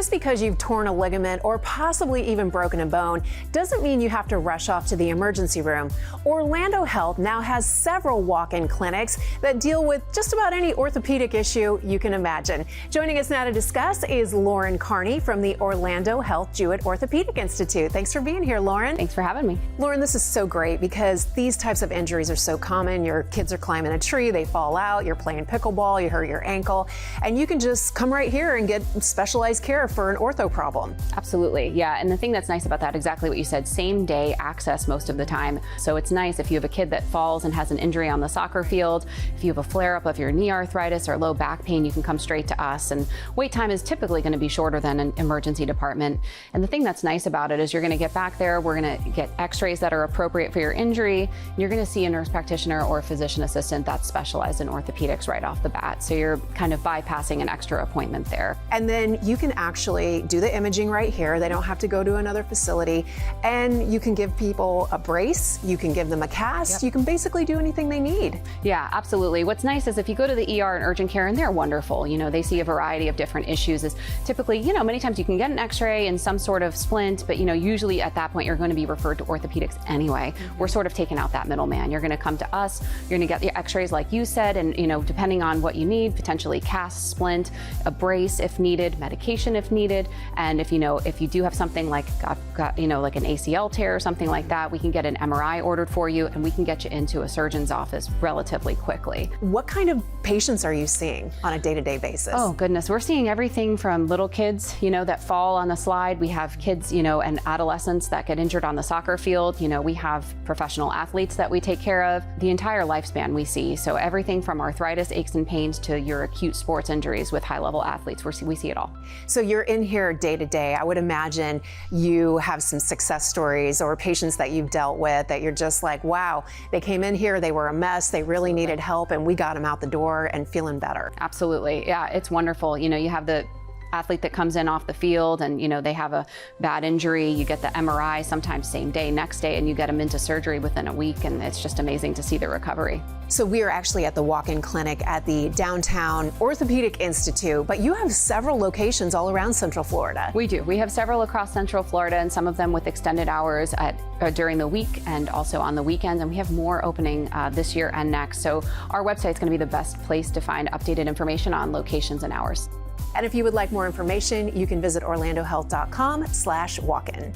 Just because you've torn a ligament or possibly even broken a bone doesn't mean you have to rush off to the emergency room. Orlando Health now has several walk-in clinics that deal with just about any orthopedic issue you can imagine. Joining us now to discuss is Lauren Kearney from the Orlando Health Jewett Orthopedic Institute. Thanks for being here, Lauren. Thanks for having me. Lauren, this is so great because these types of injuries are so common. Your kids are climbing a tree, they fall out, you're playing pickleball, you hurt your ankle, and you can just come right here and get specialized care for an ortho problem. Absolutely, yeah. And the thing that's nice about that, exactly what you said, same day access most of the time. So it's nice if you have a kid that falls and has an injury on the soccer field, if you have a flare up of your knee arthritis or low back pain, you can come straight to us. And wait time is typically going to be shorter than an emergency department. And the thing that's nice about it is you're going to get back there, we're going to get x-rays that are appropriate for your injury, and you're going to see a nurse practitioner or a physician assistant that's specialized in orthopedics right off the bat. So you're kind of bypassing an extra appointment there. And then you can actually do the imaging right here. They don't have to go to another facility. And you can give people a brace, you can give them a cast, you can basically do anything they need. Yeah, absolutely. What's nice is if you go to the ER and urgent care, and they're wonderful, you know, they see a variety of different issues. Is typically, you know, many times you can get an x-ray and some sort of splint, but you know, usually at that point you're going to be referred to orthopedics anyway. We're sort of taking out that middleman. You're going to come to us, you're going to get the x-rays like you said, and you know, depending on what you need, potentially cast, splint, a brace if needed, medication if needed, and if you do have something like like an ACL tear or something like that, we can get an MRI ordered for you and we can get you into a surgeon's office relatively quickly. What kind of patients are you seeing on a day-to-day basis? Oh goodness, we're seeing everything from little kids, you know, that fall on the slide. We have kids, you know, and adolescents that get injured on the soccer field. You know, we have professional athletes that we take care of. The entire lifespan we see. So everything from arthritis, aches and pains to your acute sports injuries with high-level athletes. We see it all. So you're in here day to day. I would imagine you have some success stories or patients that you've dealt with that you're just like, wow, they came in here, they were a mess, they really needed help, and we got them out the door and feeling better. Absolutely. Yeah, it's wonderful. You know, you have the athlete that comes in off the field and you know they have a bad injury, you get the MRI sometimes same day, next day, and you get them into surgery within a week, and it's just amazing to see the recovery. So we are actually at the walk-in clinic at the downtown Orthopedic Institute, but you have several locations all around Central Florida. We do. We have several across Central Florida, and some of them with extended hours during the week and also on the weekends, and we have more opening this year and next. So our website is going to be the best place to find updated information on locations and hours. And if you would like more information, you can visit orlandohealth.com/walk-in.